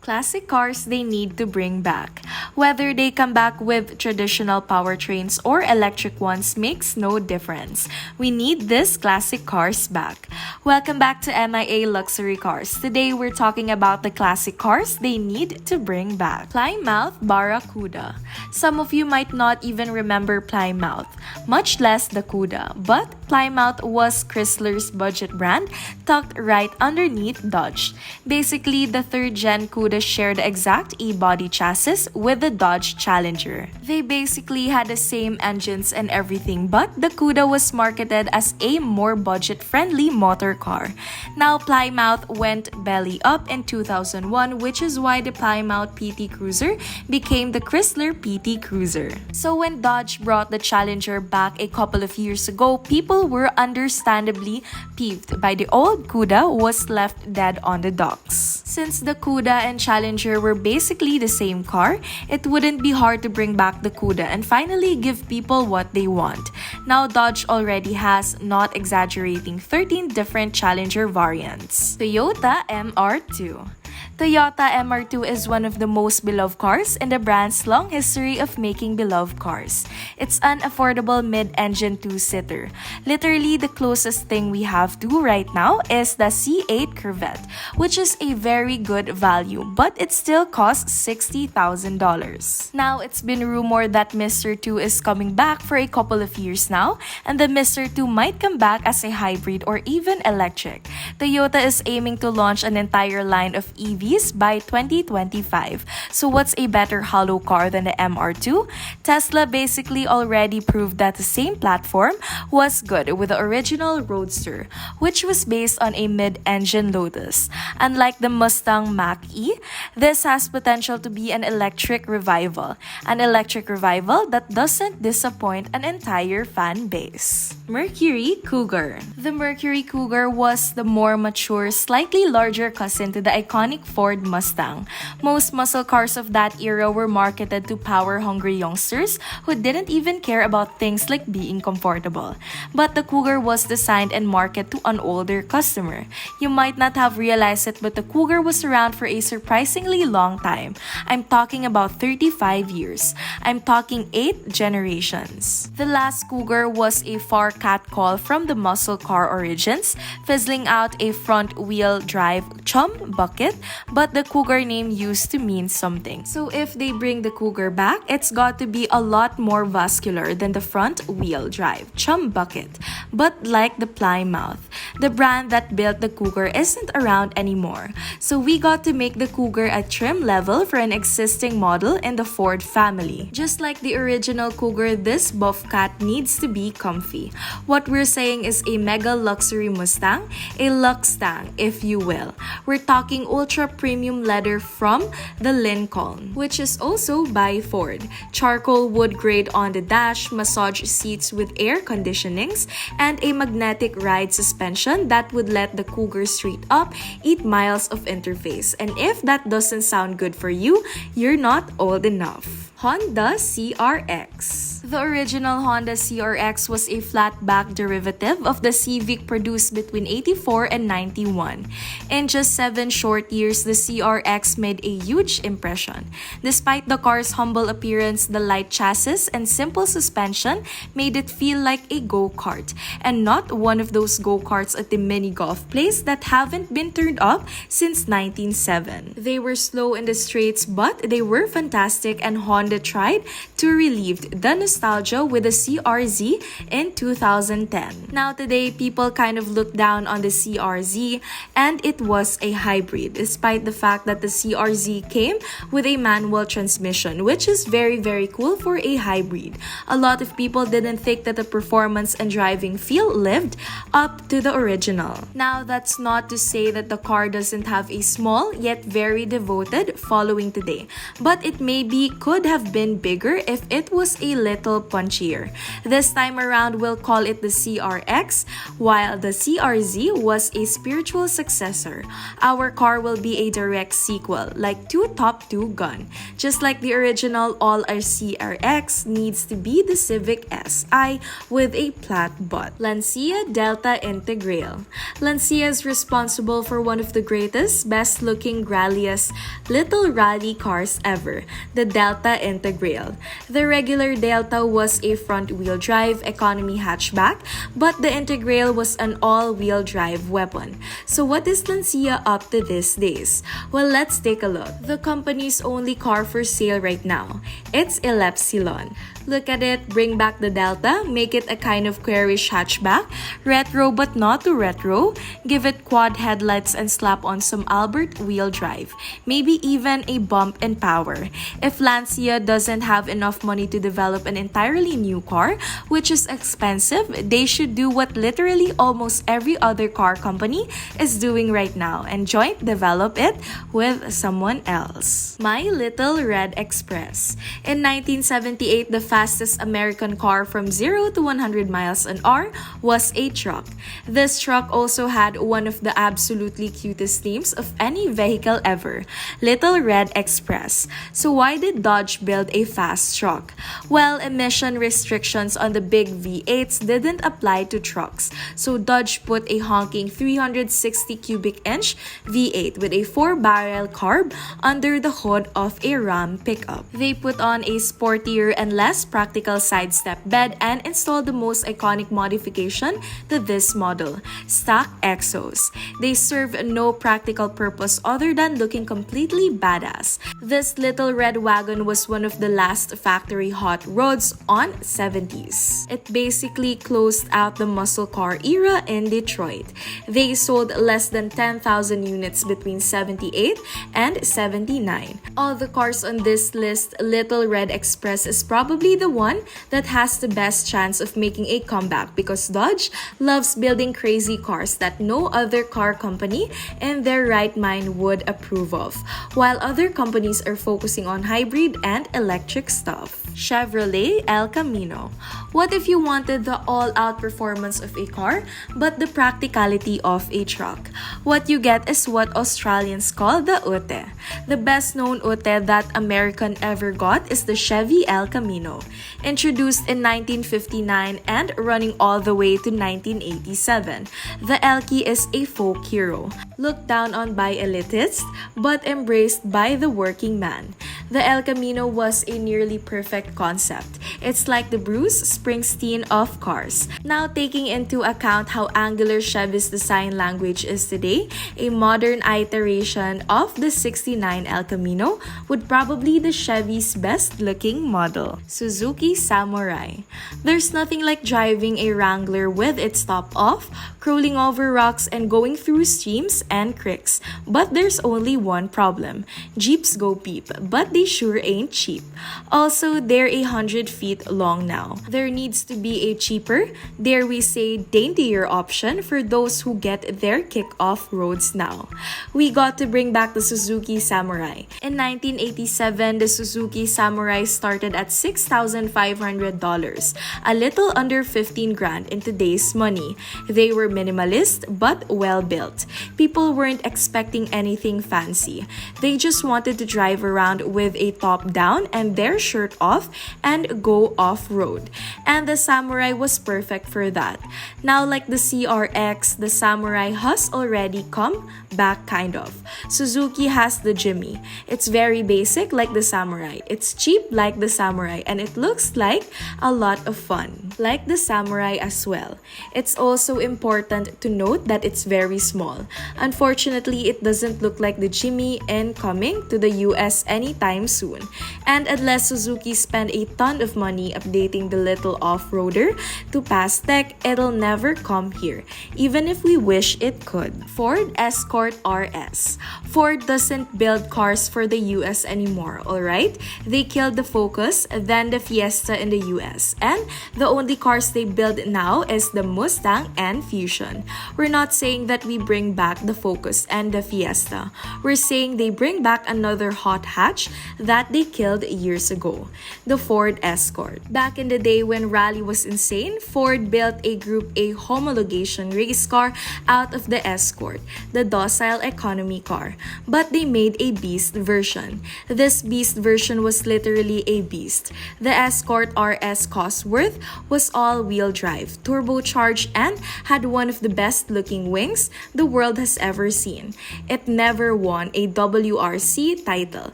Classic cars they need to bring back. Whether they come back with traditional powertrains or electric ones makes no difference. We need these classic cars back. Welcome back to MIA Luxury Cars. Today we're talking about the classic cars they need to bring back. PlyMouth Barracuda. Some of you might not even remember PlyMouth, much less the Cuda, but PlyMouth was Chrysler's budget brand tucked right underneath Dodge. Basically, the third-gen Cuda shared the exact E-body chassis with the Dodge Challenger. They basically had the same engines and everything, but the Cuda was marketed as a more budget-friendly motor car. Now, Plymouth went belly up in 2001, which is why the Plymouth PT Cruiser became the Chrysler PT Cruiser. So when Dodge brought the Challenger back a couple of years ago, people were understandably peeved by the old Cuda was left dead on the docks. Since the Cuda and Challenger were basically the same car, it wouldn't be hard to bring back the Cuda and finally give people what they want. Now Dodge already has, not exaggerating, 13 different Challenger variants. Toyota MR2. Toyota MR2 is one of the most beloved cars in the brand's long history of making beloved cars. It's an affordable mid-engine two-seater. Literally, the closest thing we have to right now is the C8 Corvette, which is a very good value, but it still costs $60,000. Now, it's been rumored that Mr. 2 is coming back for a couple of years now, and the Mr. 2 might come back as a hybrid or even electric. Toyota is aiming to launch an entire line of EVs by 2025. So what's a better hollow car than the MR2? Tesla basically already proved that the same platform was good with the original Roadster, which was based on a mid-engine Lotus. Unlike the Mustang Mach-E, this has potential to be an electric revival. An electric revival that doesn't disappoint an entire fan base. Mercury Cougar. The Mercury Cougar was the more mature, slightly larger cousin to the iconic Ford Mustang. Most muscle cars of that era were marketed to power-hungry youngsters who didn't even care about things like being comfortable. But the Cougar was designed and marketed to an older customer. You might not have realized it, but the Cougar was around for a surprisingly long time. I'm talking about 35 years. I'm talking 8 generations. The last Cougar was a far catcall from the muscle car origins, fizzling out a front-wheel drive chum bucket, but the Cougar name used to mean something. So if they bring the Cougar back, it's got to be a lot more vascular than the front-wheel drive chum bucket. But like the Plymouth, the brand that built the Cougar isn't around anymore. So we got to make the Cougar a trim level for an existing model in the Ford family. Just like the original Cougar, this buff cat needs to be comfy. What we're saying is a mega luxury Mustang, a Luxtang if you will. We're talking ultra premium leather from the Lincoln, which is also by Ford. Charcoal wood grade on the dash, massage seats with air conditionings, and a magnetic ride suspension that would let the Cougar straight up 8 miles of interface. And if that doesn't sound good for you, you're not old enough. Honda CRX. The original Honda CRX was a flatback derivative of the Civic produced between 84 and 91. In just 7 short years, the CRX made a huge impression. Despite the car's humble appearance, the light chassis and simple suspension made it feel like a go-kart, and not one of those go-karts at the mini golf place that haven't been turned up since 1907. They were slow in the straights, but they were fantastic, and Honda tried to relieve the nostalgia with the CRZ in 2010. Now today, people kind of look down on the CRZ, and it was a hybrid, despite the fact that the CRZ came with a manual transmission, which is very cool for a hybrid. A lot of people didn't think that the performance and driving feel lived up to the original. Now that's not to say that the car doesn't have a small yet very devoted following today, but it maybe could have been bigger if it was a little little punchier. This time around, we'll call it the CRX, while the CRZ was a spiritual successor. Our car will be a direct sequel, like Two Top 2 Gun. Just like the original, all our CRX needs to be the Civic SI with a flat butt. Lancia Delta Integrale. Lancia is responsible for one of the greatest, best-looking, gralliest little rally cars ever, the Delta Integrale. The regular Delta was a front-wheel drive economy hatchback, but the Integrale was an all-wheel drive weapon. So what is Lancia up to these days? Well, let's take a look. The company's only car for sale right now. It's Epsilon. Look at it, bring back the Delta, make it a kind of queerish hatchback, retro but not too retro, give it quad headlights and slap on some Albert wheel drive, maybe even a bump in power. If Lancia doesn't have enough money to develop an entirely new car, which is expensive, they should do what literally almost every other car company is doing right now and joint develop it with someone else. My Lil Red Express. In 1978, the fastest American car from 0 to 100 miles an hour was a truck. This truck also had one of the absolutely cutest names of any vehicle ever, Lil Red Express. So why did Dodge build a fast truck? Well, emission restrictions on the big V8s didn't apply to trucks, so Dodge put a honking 360 cubic inch V8 with a 4-barrel carb under the hood of a Ram pickup. They put on a sportier and less practical side step bed and installed the most iconic modification to this model, stock exos. They serve no practical purpose other than looking completely badass. This little red wagon was one of the last factory hot rods on 70s. It basically closed out the muscle car era in Detroit. They sold less than 10,000 units between 78 and 79. All the cars on this list, Lil Red Express is probably the one that has the best chance of making a comeback because Dodge loves building crazy cars that no other car company in their right mind would approve of, while other companies are focusing on hybrid and electric stuff. Chevrolet El Camino. What if you wanted the all-out performance of a car but the practicality of a truck? What you get is what Australians call the Ute. The best-known Ute that American ever got is the Chevy El Camino. Introduced in 1959 and running all the way to 1987, the Elky is a folk hero, looked down on by elitists but embraced by the working man. The El Camino was a nearly perfect concept. It's like the Bruce Springsteen of cars. Now, taking into account how angular Chevy's design language is today, a modern iteration of the 69 El Camino would probably be the Chevy's best-looking model, Suzuki Samurai. There's nothing like driving a Wrangler with its top off, crawling over rocks and going through streams and creeks. But there's only one problem. Jeeps go peep, but they sure ain't cheap. Also, they're 100 feet long now. There needs to be a cheaper, dare we say daintier option for those who get their kick off roads now. We got to bring back the Suzuki Samurai. In 1987, the Suzuki Samurai started at $6,500, a little under 15 grand in today's money. They were minimalist but well built. People weren't expecting anything fancy. They just wanted to drive around with a top down and their shirt off and go off-road. And the Samurai was perfect for that. Now, like the CRX, the Samurai has already come back kind of. Suzuki has the Jimmy. It's very basic like the Samurai. It's cheap like the Samurai, and it looks like a lot of fun like the Samurai as well. It's also important to note that it's very small. Unfortunately, it doesn't look like the Jimmy coming to the US anytime soon. And unless Suzuki spend a ton of money updating the little off-roader to past tech, it'll never come here, even if we wish it could. Ford Escort RS. Ford doesn't build cars for the US anymore, alright? They killed the Focus, then the Fiesta in the US, and the only cars they build now is the Mustang and Fusion. We're not saying that we bring back the Focus and the Fiesta. We're saying they bring back another hot hatch that they killed years ago, the Ford Escort. Back in the day when rally was insane, Ford built a Group A homologation race car out of the Escort, the docile economy car. But they made a beast version. This beast version was literally a beast. The Escort RS Cosworth was all-wheel drive, turbocharged, and had one of the best-looking wings the world has ever seen. It never won a WRC title,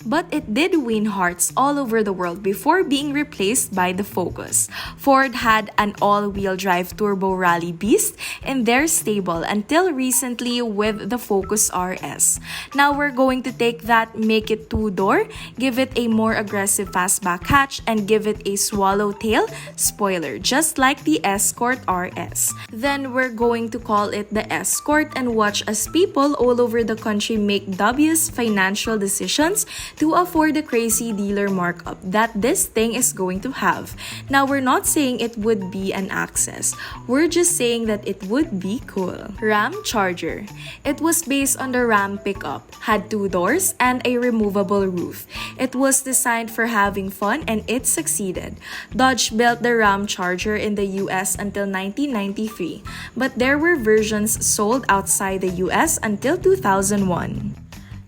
but it did win hearts all over the world before being replaced by the Focus. Ford had an all-wheel drive turbo rally beast in their stable until recently with the Focus RS. Now we're going to take that, make it two-door, give it a more aggressive fastback hatch, and give it a swallowtail spoiler, just like the Escort RS. Then we're going to call it the Escort and watch as people all over the country make dubious financial decisions to afford the crazy dealer markup that this thing is going to have. Now we're not saying it would be an access, we're just saying that it would be cool. Ramcharger. It was based on the Ram pickup, had two doors and a removable roof. It was designed for having fun and it succeeded. Dodge built the Ramcharger in the US until 1993, but there were versions sold outside the US until 2001.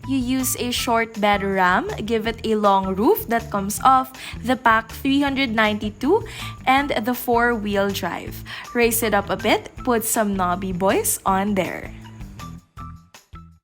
You use a short bed ram, give it a long roof that comes off the Pack 392 and the four-wheel drive. Raise it up a bit, put some knobby boys on there.